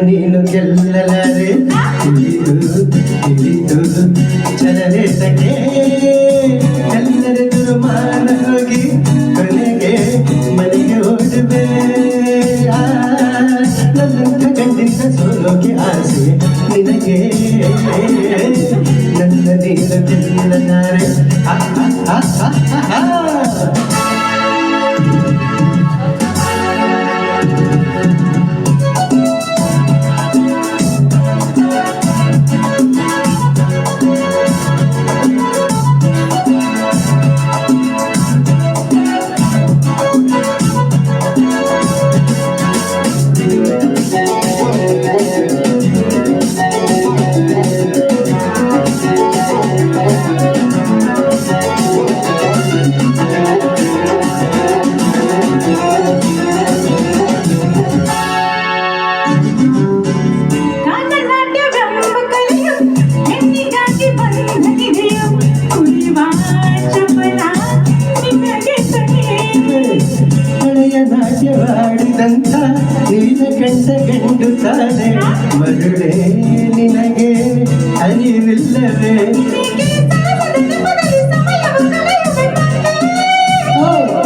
ನೀನು ಗೆಲ್ಲಲಾರೆ ತಿಳಿದು ಚಲರೇಟಕ್ಕೆ ಎಲ್ಲರೆದುರು ಮಾನ ಹೋಗಿ ಕೊನೆಗೆ ಮನೆಗೆ ಓಡುವೆ ನನ್ನ ಗಂಡಿನ ಸೋಲೋಕೆ ಆಸೆ ನಿನಗೆ ನನ್ನ ನೀನು ಗೆಲ್ಲಲಾರೆ ನಾಟ್ಯವಾಡಿದಂಥ ನೀಲಕಂಠ ಗಂಡು ತಾನೆ ಮರುಳೇ ನಿನಗೆ ಅರಿವಿಲ್ಲವೇ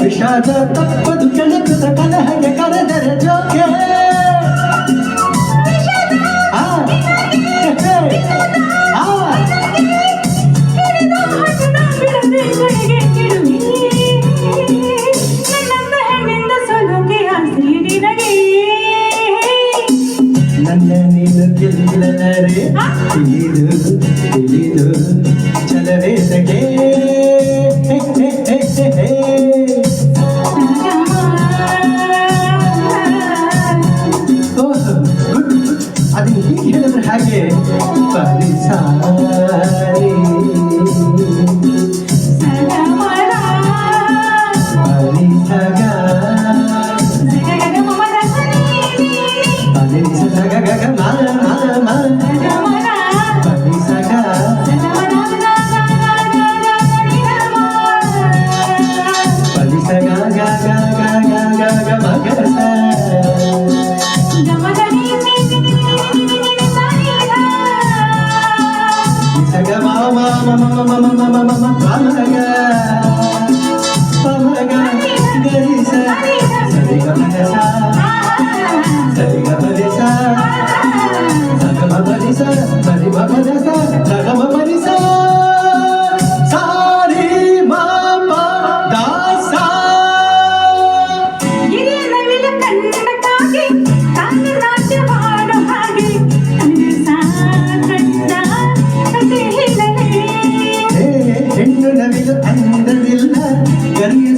ವಿಷಾದ ತಪ್ಪದು ಕೆಳಕದ ಕಲಹಗೆ ಕರೆದರೆ ಜೋಕೆ ನನ್ನ ನೀನು ಗೆಲ್ಲಲಾರೆ ತಿಳಿದು ಚಲವೇಸಗೆ ಅದು ಹೀಗೆ ಹೇಳಿದ್ರೆ ಹಾಗೆ ಪರಿಸಾರಿ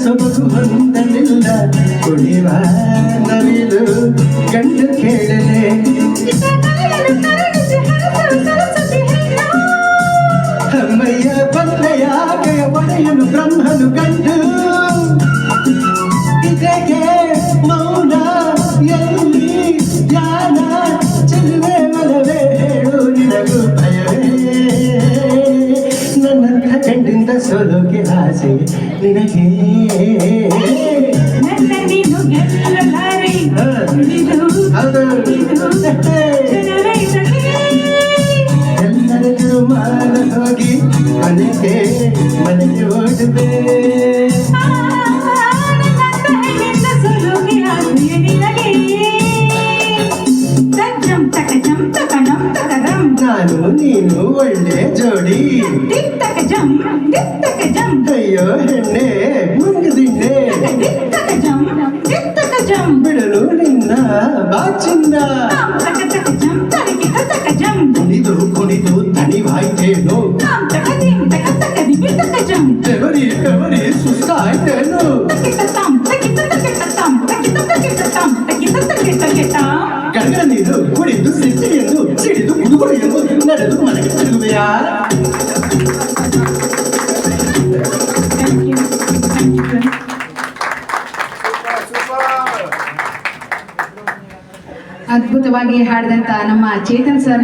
ಸೊಬಗು ಹೊಂದಲಿಲ್ಲ ಕುಣಿವ ನವಿಲು ಗಂಡು ಕೇಳಲೆ ಅಮ್ಮಯ್ಯ ಬಲ್ಲೆಯಾಗೆಯ ಒಡೆಯನು ಬ್ರಹ್ಮನು ಗಂಡು ಇದಕ್ಕೆ ಮೌನ ಎಲ್ಲಿ ಧ್ಯಾನ ಚೆಲುವೆ ಮಲವೇ ಹೇಳು ನಿನಗೂ ಭಯವೇ ಸೋಲೋಕೆ ಆಸೆ ನಿನಗೆ ನನ್ನ ನೀನು ಗೆಲ್ಲಲಾರೆ ಇದು ಹೌದು ಜನರೇ ಇದಕ್ಕೆ ಎಲ್ಲರ ತಿರುಮಾನ ಹೋಗಿ ಮನೆಗೆ ಓಡಬೇ ನನ್ನಿಂದ ಸೋಲೋಕೆ ಆಸೆ ನಿನಗೆ ತಜ್ಜಂ ತಕಜಂ ತಕಣಂ ತಕರಂ ನಾನು ನೀನು ಒಳ್ಳೆ ಜೋಡಿ ದಿತ್ತಕಜಂ ದಿತ್ತಕಜಂ ಅಯ್ಯೋ ಹೆಣ್ಣೆ ಮುಂಗದಿಣ್ಣೆ ದಿತ್ತಕಜಂ ದಿತ್ತಕಜಂ ಬಿಡಲು ನಿನ್ನ ಬಾಚಿಂದ ತಕತಕಜಂ ತರಕಿತ ತಕಜಂ ಕುಣಿದು ಕುಣಿದು ತಣಿವಾಯ್ತೇನು ತಕದಿಂ ತಕತಕದಿ ಬಿತ್ತಕಜಂ ಬೆವರಿ ಸುಸ್ತಾಯ್ತೇನು ತಕಿತತಂ ತಕಿತ ತಕಿತತಂ ತಕಿತ ತಕಿತತಂ ತಕಿತ ತಕಿತಕಿತಂ ಗಂಗ ನೀನು ಕುಡಿದು ಸಿಟ್ಟಿಯನ್ನು ಸಿಡಿದು ಕುಡುಗುಡಿಯನ್ನು ನಡೆದು ಮನೆಗೆ ತಿರುಗುವೆಯಾ Thank you. Thank you. ಅದ್ಭುತವಾಗಿ ಹಾಡಿದಂತ ನಮ್ಮ ಚೇತನ್ ಸರ್